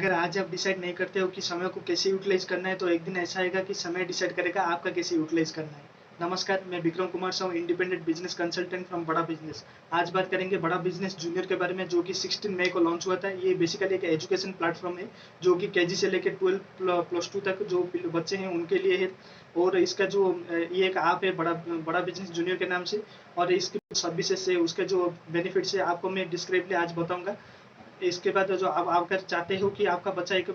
अगर आज आप डिसाइड नहीं करते हो कि समय को कैसे यूटिलाइज करना है, तो एक दिन ऐसा आएगा कि समय डिसाइड करेगा आपका कैसे यूटिलाइज करना है। नमस्कार, मैं Vikram Kumar Sahu, independent business consultant from बड़ा बिजनेस। आज बात करेंगे बड़ा बिजनेस जूनियर के बारे में, जो कि 16 मई को लॉन्च हुआ था। ये बेसिकली एक एजुकेशन प्लेटफॉर्म है, जो कि केजी से लेकर 12 प्लस 2 तक जो बच्चे हैं उनके लिए है। और इसका जो ये एक ऐप है बड़ा बड़ा बिजनेस जूनियर के नाम से, और इसकी सर्विसेज से उसके जो बेनिफिट्स है आपको मैं डिस्क्रिप्टिवली आज बताऊंगा। इसके बाद जो आप अगर चाहते हो कि आपका बच्चा एक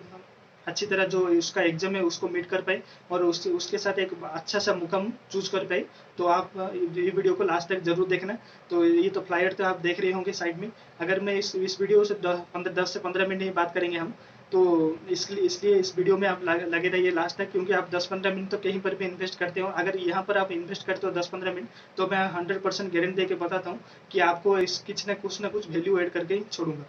अच्छी तरह जो उसका एग्जाम है उसको मीट कर पाए और उसके साथ एक अच्छा सा मुकाम चूज कर पाए, तो आप ये वीडियो को लास्ट तक जरूर देखना। तो ये तो फ्लायर तो आप देख रहे होंगे साइड में। अगर मैं इस वीडियो से 10 से 15 मिनट ही बात करेंगे हम, तो इसलिए इस वीडियो में आप लगे रहिए लास्ट तक, क्योंकि आप 10-15 मिनट तो कहीं पर भी इन्वेस्ट करते हो। अगर यहाँ पर आप इन्वेस्ट करते हो 10-15 मिनट, तो मैं 100% गारंटी दे के बताता हूँ कि आपको इस कुछ ना कुछ वैल्यू ऐड करके छोड़ूंगा।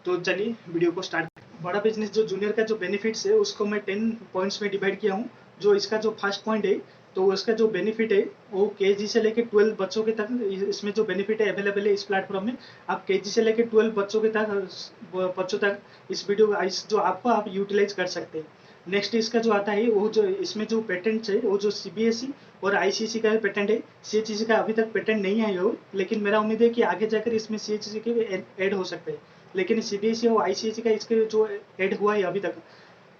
तो चलिए वीडियो को स्टार्ट। बड़ा बिजनेस जो जूनियर का जो बेनिफिट्स है उसको मैं 10 पॉइंट्स में डिवाइड किया हूँ। जो इसका जो फर्स्ट पॉइंट है, तो उसका जो बेनिफिट है वो केजी से लेकर 12 बच्चों के तक इसमें जो बेनिफिट है अवेलेबल है इस प्लेटफॉर्म में। आप केजी से लेकर 12 बच्चों तक इस वीडियो जो आपको आप यूटिलाइज कर सकते हैं। नेक्स्ट इसका जो आता है, वो जो इसमें जो पेटेंट्स है वो जो सीबीएसई और आईसीएसई का पेटेंट है। सीएचईसी का अभी तक पेटेंट नहीं आया हो, लेकिन मेरा उम्मीद है कि आगे जाकर इसमें सीएचईसी के ऐड हो सकते हैं। लेकिन सीबीएसई और आईसीएसई का इसके जो ऐड हुआ है अभी तक,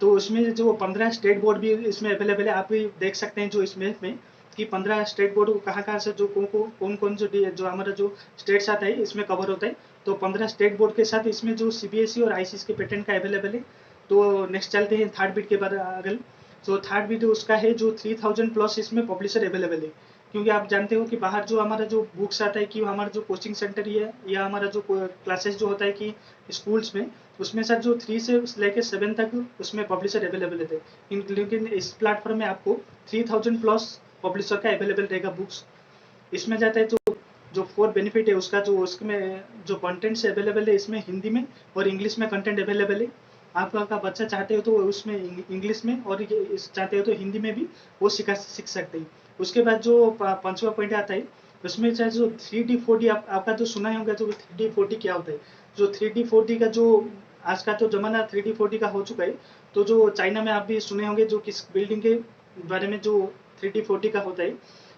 तो उसमें जो 15 स्टेट बोर्ड भी इसमें अवेलेबल है। आप भी देख सकते हैं जो इसमें में कि 15 स्टेट बोर्ड कहाँ से जो कौन जो हमारा जो स्टेट्स आता है इसमें कवर होता है। तो 15 स्टेट बोर्ड के साथ इसमें जो सीबीएसई और आईसीएसई के पेटेंट का अवेलेबल है। तो नेक्स्ट चलते हैं थर्ड बिट के बारे अगर। तो थर्ड बिट उसका है जो 3000 प्लस इसमें पब्लिशर अवेलेबल है। क्योंकि आप जानते हो कि बाहर जो हमारा जो बुक्स आता है कि हमारा जो कोचिंग सेंटर है या हमारा जो क्लासेस जो होता है कि स्कूल्स में, उसमें सर जो 3 से लेकर 7 तक उसमें पब्लिशर अवेलेबल थे। लेकिन इस प्लेटफॉर्म में आपको 3000 प्लस पब्लिशर का अवेलेबल रहेगा बुक्स। इसमें जाता है जो फोर बेनिफिट है उसका, जो उसमें जो कंटेंट से अवेलेबल है इसमें हिंदी में और इंग्लिश में कंटेंट अवेलेबल है। आपका बच्चा चाहते हो तो उसमें इंग्लिश में और चाहते हो तो हिंदी में भी वो सीख सकते हैं। उसके बाद जो 5वां पॉइंट आता है, उसमें चाहे जो 3D 4D आपका जो सुना होगा जो 3D 4D क्या होता है। जो 3D 4D का जो आज का तो जमाना 3D 4D का हो चुका है। तो जो चाइना में आप भी सुने होंगे जो किस बिल्डिंग के बारे में जो 3D 4D का होता है।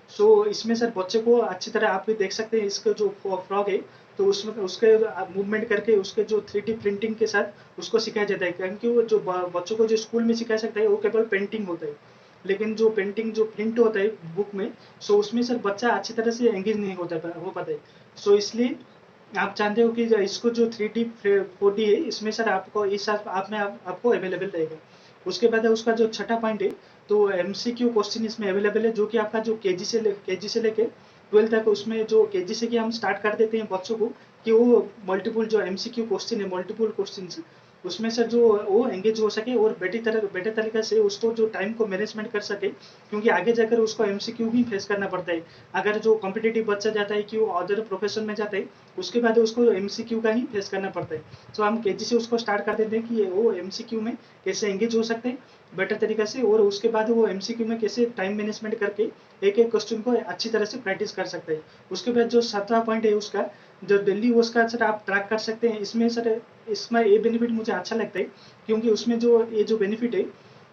सो इसमें सर बच्चे को अच्छी तरह आप भी देख सकते हैं। इसका जो फ्रॉग है, तो उसमें उसके मूवमेंट करके उसके जो 3D प्रिंटिंग के साथ उसको सिखाया जाता है। क्योंकि वो जो बच्चों को जो स्कूल में सिखा सकता है वो केवल पेंटिंग होता है, लेकिन जो पेंटिंग जो प्रिंट होता है बुक में, सो उसमें सर बच्चा अच्छी तरह से एंगेज नहीं हो पाता है। सो इसलिए आप जानते हो कि इसको जो 3D 4D है इसमें सर आपको इस आप में आपको अवेलेबल रहेगा। उसके बाद है उसका जो छठा पॉइंट है, तो एमसीक्यू क्वेश्चन इसमें अवेलेबल है। जो कि आपका जो केजी से लेके 12 तक, उसमें जो केजी से कि हम स्टार्ट कर देते हैं बच्चों को कि वो मल्टीपल जो एमसीक्यू क्वेश्चन है, मल्टीपल क्वेश्चन उसमें सर जो वो एंगेज हो सके और बेटर तरीके से उसको जो टाइम को मैनेजमेंट कर सके। क्योंकि आगे जाकर उसको एमसीक्यू भी फेस करना पड़ता है। अगर जो कॉम्पिटिटिव बच्चा जाता है कि वो अदर प्रोफेशन में जाता है, उसके बाद उसको एमसीक्यू का ही फेस करना पड़ता है। तो हम केजी से उसको स्टार्ट कर देते हैं कि वो एमसीक्यू में कैसे एंगेज हो सकते हैं बेटर तरीके से, और उसके बाद वो एमसीक्यू में कैसे टाइम मैनेजमेंट करके एक एक क्वेश्चन को अच्छी तरह से प्रैक्टिस कर सकते हैं। उसके बाद जो 7वां पॉइंट है उसका, जो दिल्ली उसका सर आप ट्रैक कर सकते हैं। इसमें सर इसमें ये बेनिफिट मुझे अच्छा लगता है, क्योंकि उसमें जो बेनिफिट है,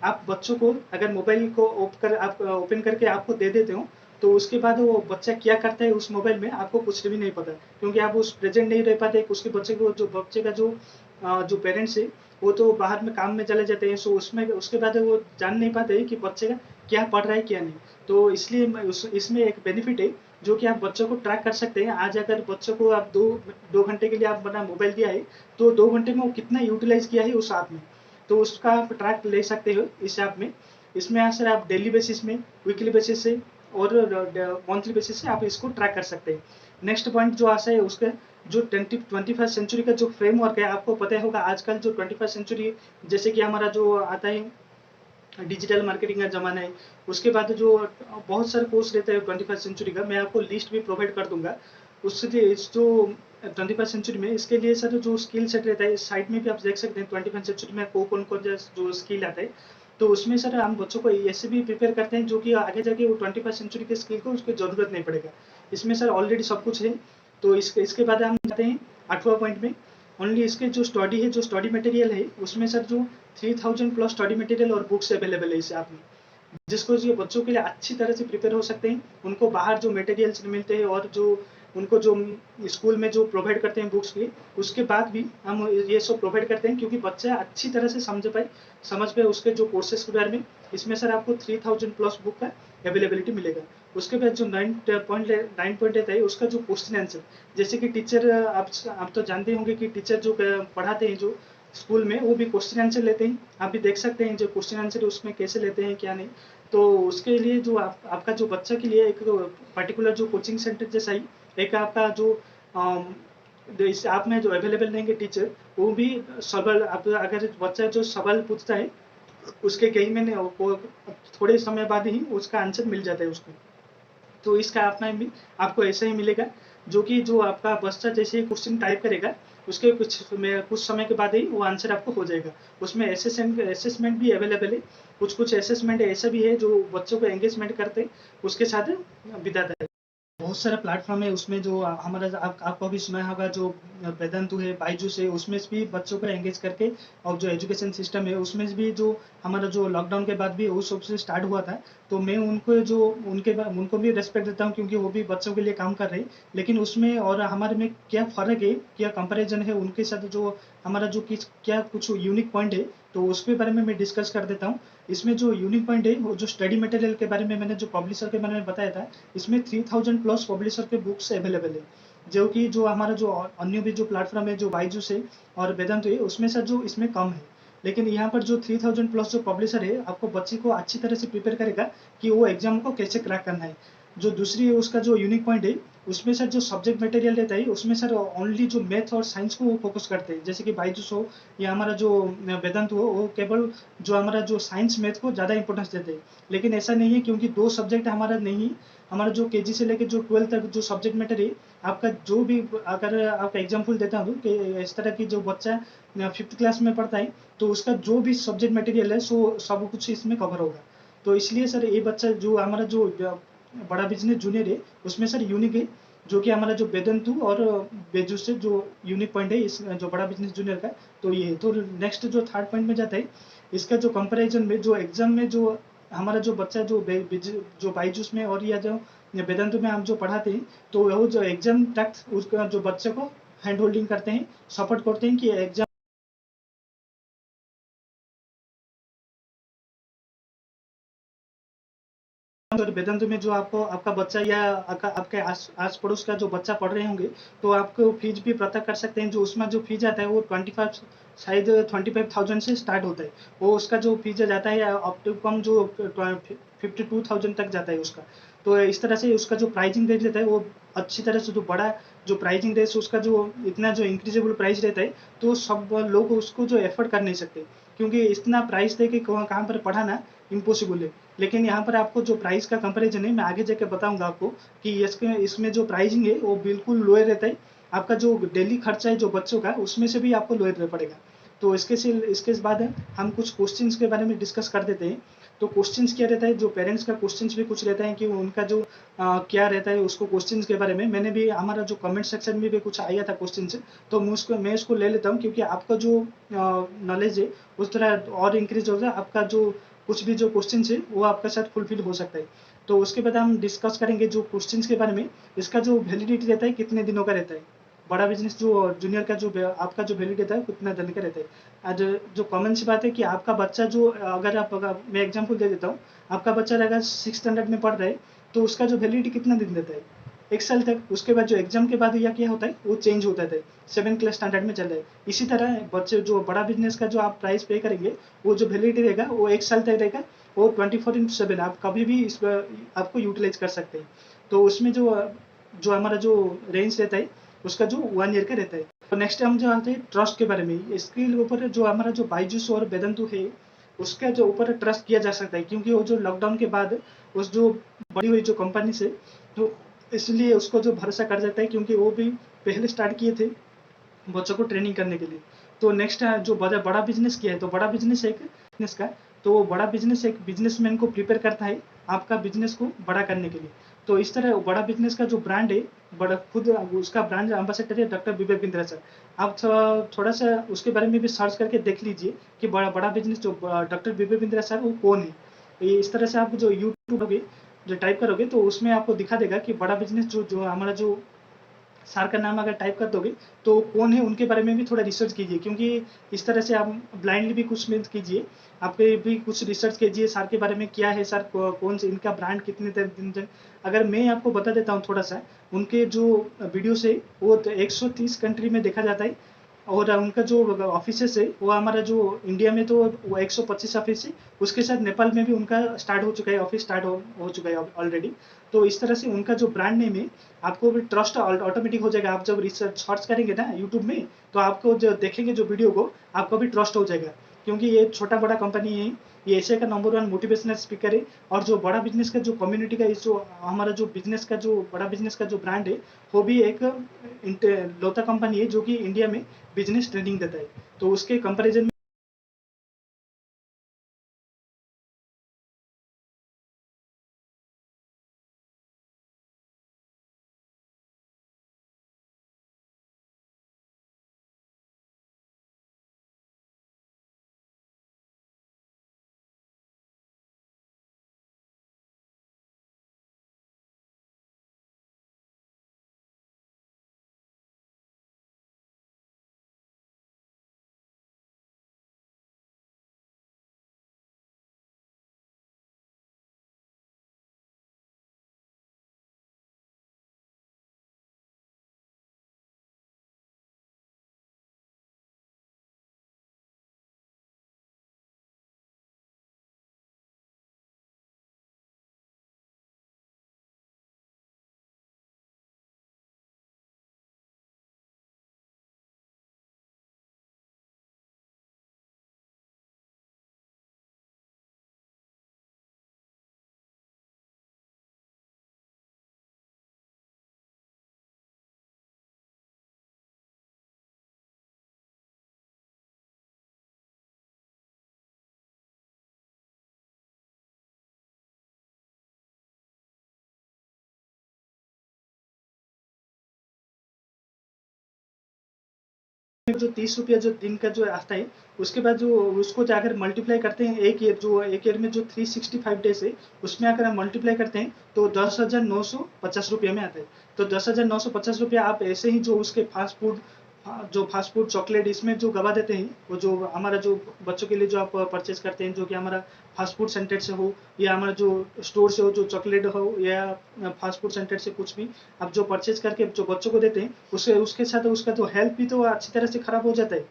आप बच्चों को अगर मोबाइल को ओपन करके आपको दे देते हो, तो उसके बाद वो बच्चा क्या करता है उस मोबाइल में आपको कुछ भी नहीं पता। क्योंकि आप उस प्रेजेंट नहीं रह पाते। उसके बच्चे का जो पेरेंट्स है वो तो बाहर में काम में चले जाते हैं। सो उसमें उसके बाद वो जान नहीं पाते कि बच्चे का क्या पढ़ रहा है क्या नहीं। तो इसलिए इसमें एक बेनिफिट है जो कि आप बच्चों को ट्रैक कर सकते हैं। आज अगर बच्चों को आप दो घंटे के लिए आप बना मोबाइल दिया है, तो 2 घंटे में वो कितना यूटिलाइज किया है उस ऐप में, तो उसका आप ट्रैक ले सकते हो इस ऐप में। इसमें सर आप डेली बेसिस में, वीकली बेसिस से और मंथली बेसिस से आप इसको ट्रैक कर सकते हैं। नेक्स्ट पॉइंट जो आता है उसका, जो 21st सेंचुरी का जो फ्रेमवर्क है, आपको पता होगा आजकल जो 21st सेंचुरी जैसे कि हमारा जो आता है डिजिटल मार्केटिंग का जमाना है। उसके बाद जो बहुत सारे कोर्स रहते हैं 21st सेंचुरी का, मैं आपको लिस्ट भी प्रोवाइड कर दूंगा। उससे इस जो 21st सेंचुरी में इसके लिए सर जो स्किल सेट रहता है, इस साइट में भी आप देख सकते हैं 21st सेंचुरी में कौन कौन जो स्किल आता है। तो उसमें सर हम बच्चों को ऐसे भी प्रिपेयर करते हैं जो कि आगे जाके वो 21st सेंचुरी के स्किल को उसकी जरूरत नहीं पड़ेगा। इसमें सर ऑलरेडी सब कुछ है। तो इसके बाद हम जाते हैं 8वां पॉइंट में। ओनली इसके जो स्टडी है, जो स्टडी मटेरियल है, उसमें सर जो 3000 प्लस स्टडी मटेरियल और बुक्स अवेलेबल है इस ऐप में, जिसको ये बच्चों के लिए अच्छी तरह से प्रिपेयर हो सकते हैं। उनको बाहर जो मटेरियल्स मिलते हैं और जो उनको जो स्कूल में जो प्रोवाइड करते हैं बुक्स की, उसके बाद भी हम ये सब प्रोवाइड करते हैं, क्योंकि बच्चा अच्छी तरह से समझ पाए उसके जो कोर्सेज के बारे में। इसमें सर आपको 3000 प्लस बुक का अवेलेबिलिटी मिलेगा। उसके बाद जो 9 पॉइंट रहता है उसका जो क्वेश्चन आंसर, जैसे कि टीचर, आप तो जानते होंगे कि टीचर जो पढ़ाते हैं जो स्कूल में, वो भी क्वेश्चन आंसर लेते हैं। आप भी देख सकते हैं जो क्वेश्चन आंसर उसमें कैसे लेते हैं क्या नहीं। तो उसके लिए जो आपका जो बच्चा के लिए एक पर्टिकुलर जो कोचिंग सेंटर जैसा ही एक आपका जो इस ऐप में जो अवेलेबल रहेंगे टीचर, वो भी सवाल, आप अगर बच्चा जो सवाल पूछता है उसके कई महीने थोड़े समय बाद ही उसका आंसर मिल जाता है उसको। तो इसका ऐप में भी आपको ऐसा ही मिलेगा, जो कि जो आपका बच्चा जैसे ही क्वेश्चन टाइप करेगा उसके कुछ समय के बाद ही वो आंसर आपको हो जाएगा। उसमें असेसमेंट भी अवेलेबल है। कुछ असेसमेंट ऐसा भी है जो बच्चों को एंगेजमेंट करते उसके साथ बिताता है। बहुत सारा प्लेटफॉर्म है उसमें, जो हमारा आपको भी सुना होगा जो वेदांतु है, बायजूस है, उसमें भी बच्चों को एंगेज करके, और जो एजुकेशन सिस्टम है उसमें भी जो हमारा जो लॉकडाउन के बाद भी वो सबसे स्टार्ट हुआ था। तो मैं उनको भी रेस्पेक्ट देता हूँ, क्योंकि वो भी बच्चों के लिए काम कर रहे हैं। लेकिन उसमें और हमारे में क्या फ़र्क है, क्या कंपैरिजन है उनके साथ, जो हमारा जो क्या कुछ यूनिक पॉइंट है, तो उसके बारे में मैं डिस्कस कर देता हूँ। इसमें जो यूनिक पॉइंट है वो जो स्टडी मटेरियल के बारे में मैंने जो पब्लिशर के बारे में बताया था, इसमें 3000 प्लस पब्लिशर के बुक्स अवेलेबल है। जो कि जो हमारा जो अन्य भी जो प्लेटफॉर्म है जो बायजूस है और वेदांतु है, उसमें से जो इसमें कम है। लेकिन यहाँ पर जो 3000 प्लस जो पब्लिशर है, आपको बच्चे को अच्छी तरह से प्रिपेयर करेगा कि वो एग्जाम को कैसे क्रैक करना है। जो दूसरी उसका जो यूनिक पॉइंट है, उसमें सर जो सब्जेक्ट मटेरियल रहता है उसमें सर ओनली जो मैथ और साइंस को वो फोकस करते हैं। जैसे कि बायजूस हो या हमारा जो वेदांत हो, वो केवल जो हमारा जो साइंस मैथ को ज़्यादा इंपॉर्टेंस देते हैं। लेकिन ऐसा नहीं है, क्योंकि 2 सब्जेक्ट हमारा नहीं, हमारा जो केजी से लेकर जो 12 तक जो सब्जेक्ट मैटर है, आपका जो भी, अगर आपका एग्जाम्पल देता हूँ कि इस तरह की जो बच्चा 5th क्लास में पढ़ता है, तो उसका जो भी सब्जेक्ट मटेरियल है सो सब कुछ इसमें कवर होगा। तो इसलिए सर ये बच्चा जो हमारा जो बड़ा बिजनेस जूनियर है, उसमें सर यूनिक है, जो कि हमारा जो वेदांतु और बेजूस से जो यूनिक पॉइंट है इस जो बड़ा बिजनेस जूनियर का। तो ये तो नेक्स्ट जो थर्ड पॉइंट में जाता है, इसका जो कंपैरिजन में जो एग्जाम में जो हमारा जो बच्चा जो बायजूस में और या जो वेदांतु में हम जो पढ़ाते हैं, तो वो जो एग्जाम तक उसका जो बच्चे को हैंड होल्डिंग करते हैं, सपोर्ट करते हैं कि एग्जाम और वेदांत में जो आपको आपका बच्चा या आपके आस पड़ोस का जो बच्चा पढ़ रहे होंगे, तो आपको फीस भी पता कर सकते हैं। जो उसमें जो फीस आता है वो 25, शायद 25,000 से स्टार्ट होता है। वो उसका जो फीस जाता है अप टू कम जो 52,000 तक जाता है उसका। तो इस तरह से उसका जो प्राइजिंग रेट रहता है वो अच्छी तरह से, जो बड़ा जो प्राइजिंग रेट उसका जो इतना जो इंक्रीजेबल प्राइस रहता है, तो सब लोग उसको जो एफर्ड कर नहीं सकते, क्योंकि इतना प्राइस दे के कहाँ पर पढ़ाना इम्पॉसिबल है। लेकिन यहाँ पर आपको जो प्राइस का कंपैरिजन है, मैं आगे जाके बताऊंगा आपको कि इसमें जो प्राइसिंग है वो बिल्कुल लोअर रहता है। आपका जो डेली खर्चा है जो बच्चों का, उसमें से भी आपको लोअर पड़ेगा। तो इसके बाद हम कुछ क्वेश्चंस के बारे में डिस्कस कर देते हैं। तो क्वेश्चंस क्या रहता है, जो पेरेंट्स का क्वेश्चंस भी कुछ रहता है कि उनका जो क्या रहता है उसको क्वेश्चंस के बारे में मैंने भी हमारा जो कमेंट सेक्शन में भी कुछ आया था क्वेश्चंस, तो मैं इसको ले लेता हूँ, क्योंकि आपका जो नॉलेज है उस तरह और इंक्रीज होगा। आपका जो कुछ भी जो क्वेश्चन है वो आपके साथ फुलफिल हो सकता है। तो उसके बाद हम डिस्कस करेंगे जो क्वेश्चंस के बारे में, इसका जो वैलिडिटी रहता है कितने दिनों का रहता है। बड़ा बिजनेस जो जूनियर का जो आपका जो वैलिडिटी रहता है कितना दिन का रहता है। आज जो कॉमन सी बात है कि आपका बच्चा जो मैं एग्जाम्पल दे देता हूँ, आपका बच्चा अगर 6th स्टैंडर्ड में पढ़ रहा है, तो उसका जो वैलिडिटी कितना दिन देता है, 1 साल तक। उसके बाद जो एग्जाम के बाद या क्या होता है वो चेंज होता है, 7th क्लास स्टैंडर्ड में चल रहा है। इसी तरह बच्चे जो बड़ा बिजनेस का जो आप प्राइस पे करेंगे, वो जो वैलिडिटी रहेगा वो 1 साल तक रहेगा। वो 24/7 आप कभी भी इस आपको यूटिलाइज कर सकते हैं। तो उसमें जो जो हमारा जो रेंज रहता है उसका जो 1 ईयर का रहता है। तो नेक्स्ट हम जो आते हैं ट्रस्ट के बारे में। इसके ऊपर जो हमारा जो बायजूस और वेदांतु है, उसका जो ऊपर ट्रस्ट किया जा सकता है, क्योंकि वो जो लॉकडाउन के बाद उस जो बड़ी हुई जो कंपनी से, तो इसलिए उसको जो भरोसा कर सकता है, क्योंकि वो भी पहले स्टार्ट किए थे बच्चों को ट्रेनिंग करने के लिए। तो नेक्स्ट जो बड़ा बिजनेस किया है, तो बड़ा बिजनेस एक बिजनेस का, तो बड़ा बिजनेस एक बिजनेसमैन को प्रिपेयर करता है आपका बिजनेस को बड़ा करने के लिए। तो इस तरह बड़ा बिजनेस का जो ब्रांड है बड़ा खुद उसका ब्रांड एम्बेसडर है डॉक्टर विवेक बिंद्रा सर। आप थोड़ा सा उसके बारे में भी सर्च करके देख लीजिए कि बड़ा बड़ा बिजनेस जो डॉक्टर विवेक बिंद्रा सर वो कौन है। इस तरह से आप जो यूट्यूब जो टाइप करोगे तो उसमें आपको दिखा देगा कि बड़ा बिजनेस जो जो हमारा जो सर का नाम अगर टाइप कर दोगे तो कौन है उनके बारे में भी थोड़ा रिसर्च कीजिए, क्योंकि इस तरह से आप ब्लाइंडली भी कुछ मत कीजिए, आपके भी कुछ रिसर्च कीजिए सर के बारे में क्या है, सर कौन से इनका ब्रांड कितने दिन तक। अगर मैं आपको बता देता हूँ थोड़ा सा, उनके जो वीडियोस है वो तो 130 कंट्री में देखा जाता है, और उनका जो ऑफिसेस है वो हमारा जो इंडिया में तो वो 125 ऑफिस है, उसके साथ नेपाल में भी उनका स्टार्ट हो चुका है, ऑफिस स्टार्ट हो चुका है ऑलरेडी। तो इस तरह से उनका जो ब्रांड नेम है आपको भी ट्रस्ट ऑटोमेटिक हो जाएगा। आप जब रिसर्च सर्च करेंगे ना यूट्यूब में तो आपको जो देखेंगे जो वीडियो को आपको भी ट्रस्ट हो जाएगा, क्योंकि ये छोटा बड़ा कंपनी है, ये एशिया का नंबर 1 मोटिवेशनल स्पीकर है। और जो बड़ा बिजनेस का जो कम्युनिटी का इस जो हमारा जो बिजनेस का जो बड़ा बिजनेस का जो ब्रांड है वो भी एक लौता कंपनी है जो कि इंडिया में बिजनेस ट्रेनिंग देता है। तो उसके कंपैरिजन जो 30 रुपया जो दिन का जो आता है उसके बाद जो उसको जाकर मल्टीप्लाई करते हैं एक ईयर में जो 365 डेज है उसमें अगर हम मल्टीप्लाई करते हैं तो 10,950 रुपये में आता है। तो 10,950 रुपया आप ऐसे ही जो उसके फास्ट फूड जो फास्ट फूड चॉकलेट इसमें जो गवा देते हैं, वो जो हमारा जो बच्चों के लिए जो आप परचेज करते हैं जो कि हमारा फास्ट फूड सेंटर से हो या हमारा जो स्टोर से हो जो चॉकलेट हो या फास्ट फूड सेंटर से कुछ भी आप जो परचेज करके जो बच्चों को देते हैं उससे उसके साथ उसका जो हेल्थ भी तो अच्छी तरह से खराब हो जाता है।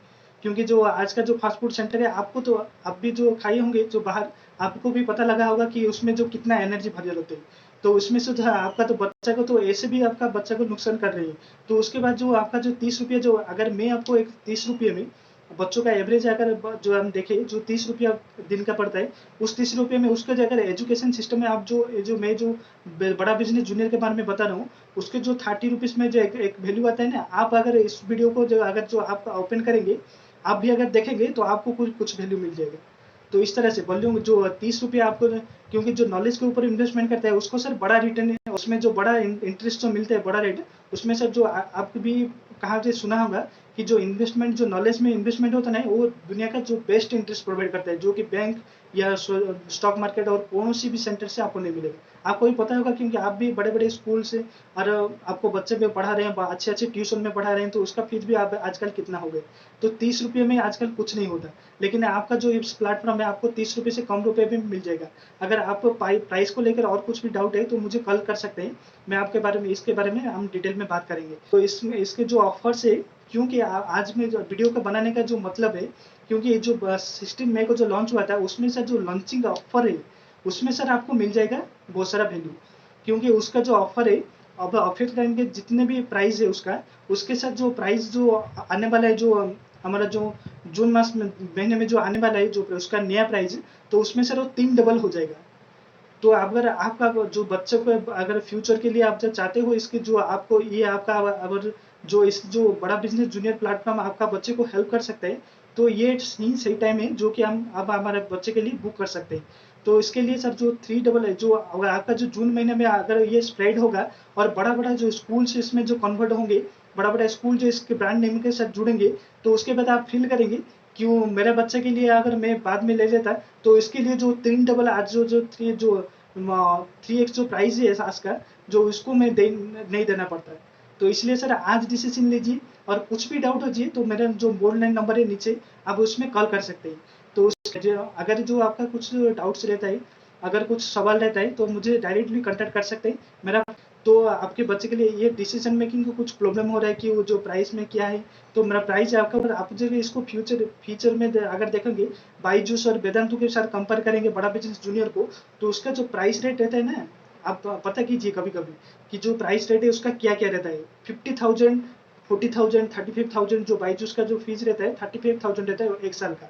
क्योंकि जो आज का जो फास्ट फूड सेंटर है आपको तो आप भी जो खाए होंगे जो बाहर, आपको भी पता लगा होगा कि उसमें जो कितना एनर्जी भरे होते हैं। तो उसमें से जो है आपका तो बच्चा को तो ऐसे भी आपका बच्चा को नुकसान कर रही है। तो उसके बाद जो आपका जो 30 रुपये जो अगर मैं आपको एक 30 रुपये में बच्चों का एवरेज अगर जो हम देखें जो 30 रुपया दिन का पड़ता है, उस 30 रुपये में उसका जो अगर एजुकेशन सिस्टम में आप जो मैं जो बड़ा बिजनेस जूनियर के बारे में बता रहा हूँ उसके जो 30 रुपीज़ में जो एक वैल्यू आता है ना, आप अगर इस वीडियो को जो अगर जो आप ओपन करेंगे आप भी अगर देखेंगे तो आपको कुछ कुछ वैल्यू मिल जाएगा। तो इस तरह से वॉल्यूम जो 30 रुपये आपको, क्योंकि जो नॉलेज के ऊपर इन्वेस्टमेंट करता है उसको सर बड़ा रिटर्न है, उसमें जो बड़ा इंटरेस्ट जो मिलता है बड़ा रेट, उसमें सर जो आप भी कहाँ से सुना होगा कि जो इन्वेस्टमेंट जो नॉलेज में इन्वेस्टमेंट होता है ना वो दुनिया का जो बेस्ट इंटरेस्ट प्रोवाइड करता है, जो कि बैंक या स्टॉक मार्केट और कौन सी भी सेंटर से आपको नहीं मिलेगा। आपको भी पता होगा क्योंकि आप भी बड़े बड़े स्कूल से और आपको बच्चे भी पढ़ा रहे हैं, अच्छे अच्छे ट्यूशन में पढ़ा रहे हैं, तो उसका फीस भी आप आजकल कितना हो गया। तो 30 रुपये में आजकल कुछ नहीं होता, लेकिन आपका जो इस प्लेटफॉर्म है आपको 30 रुपये से कम रुपये भी मिल जाएगा। अगर आपको प्राइस को लेकर और कुछ भी डाउट है तो मुझे कॉल कर सकते हैं, मैं आपके बारे में इसके बारे में हम डिटेल में बात करेंगे। तो इसमें इसके जो ऑफर्स है, क्योंकि आज में जो वीडियो का बनाने का जो मतलब है, क्योंकि ये जो 16 मई को जो लॉन्च हुआ था उसमें सर जो लॉन्चिंग ऑफर है उसमें सर आपको मिल जाएगा बहुत सारा वैल्यू, क्योंकि उसका जो ऑफर है अब ऑफर टाइम के जितने भी प्राइस है उसका उसके साथ जो प्राइस जो आने वाला है जो हमारा जो जून मास में महीने में जो आने वाला है जो उसका नया प्राइस, तो उसमें सर वो 3 डबल हो जाएगा। तो अगर आपका जो बच्चों को अगर फ्यूचर के लिए आप जब चाहते हो इसके जो आपको ये आपका अगर जो इस जो बड़ा बिजनेस जूनियर प्लेटफॉर्म आपका बच्चे को हेल्प कर सकता है, तो ये सही टाइम है जो कि हम अब हमारे बच्चे के लिए बुक कर सकते हैं। तो इसके लिए सर जो 3 है, जो अगर आपका जो जून महीने में अगर ये स्प्रेड होगा और बड़ा-बड़ा जो स्कूल्स इसमें जो कन्वर्ट होंगे, बड़ा-बड़ा स्कूल जो इसके ब्रांड नेम के साथ जुड़ेंगे, तो उसके बाद आप फ़ील करेंगे कि वो मेरे बच्चे के लिए अगर मैं बाद में ले लेता, तो इसके लिए जो 3 आज जो 3 जो 3x जो प्राइस है आज का, जो इसको मैं नहीं देना पड़ता है। तो इसलिए सर आज डिसीजन लीजिए और कुछ भी डाउट हो जी तो मेरा जो बोल्ड लाइन नंबर है नीचे, आप उसमें कॉल कर सकते हैं। तो अगर जो आपका कुछ डाउट्स रहता है, अगर कुछ सवाल रहता है, तो मुझे डायरेक्टली कॉन्टैक्ट कर सकते हैं। मेरा तो आपके बच्चे के लिए ये डिसीजन मेकिंग को कुछ प्रॉब्लम हो रहा है कि वो जो प्राइस में क्या है, तो मेरा प्राइस है आपका, आप जब इसको फ्यूचर में अगर देखेंगे बायजूस और वेदांतु के साथ कंपेयर करेंगे बड़ा बिजनेस जूनियर को, तो उसका जो प्राइस रेट रहता है ना, आप पता कीजिए कभी-कभी कि जो प्राइस रेट है उसका क्या-क्या रहता है। 50,000, 40,000, 35,000 जो बायजूस का जो फीस रहता है 35,000 रहता है 1 साल का,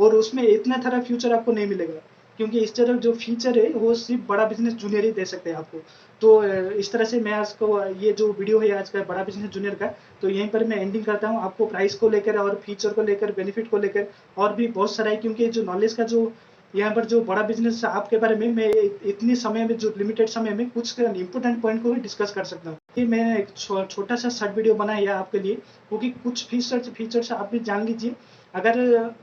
और उसमें इतना सारा फ्यूचर आपको नहीं मिलेगा, क्योंकि इस तरह जो फीचर है वो सिर्फ बड़ा बिजनेस जूनियर ही दे सकते हैं आपको। तो इस तरह से मैं आज को ये जो वीडियो है आज का बड़ा बिजनेस जूनियर का, तो यहीं पर मैं एंडिंग करता हूँ। आपको प्राइस को लेकर और फीचर को लेकर, बेनिफिट को लेकर और भी बहुत सारा है, क्योंकि जो नॉलेज का जो यहाँ पर जो बड़ा बिजनेस आपके बारे में मैं इतनी समय में, जो लिमिटेड समय में, कुछ इंपोर्टेंट पॉइंट को भी डिस्कस कर सकता हूँ। ये मैंने एक छोटा सा शॉर्ट वीडियो बनाया है आपके लिए, क्योंकि कुछ फीचर्स आप भी जान लीजिए। अगर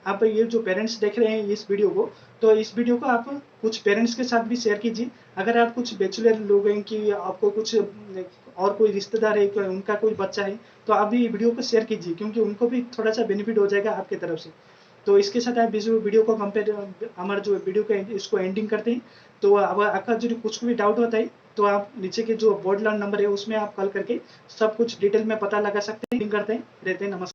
आप ये जो पेरेंट्स देख रहे हैं इस वीडियो को, तो इस वीडियो को आप कुछ पेरेंट्स के साथ भी शेयर कीजिए। अगर आप कुछ बैचलर लोग हैं कि आपको कुछ और कोई रिश्तेदार है, उनका कोई बच्चा है, तो आप भी वीडियो को शेयर कीजिए, क्योंकि उनको भी थोड़ा सा बेनिफिट हो जाएगा आपकी तरफ से। तो इसके साथ आप इस वीडियो को हमारा जो वीडियो का इसको एंडिंग करते हैं। तो अब आपका जो कुछ भी डाउट होता है, तो आप नीचे के जो बोर्ड लाइन नंबर है उसमें आप कॉल करके सब कुछ डिटेल में पता लगा सकते हैं। करते हैं, रहते हैं। नमस्कार।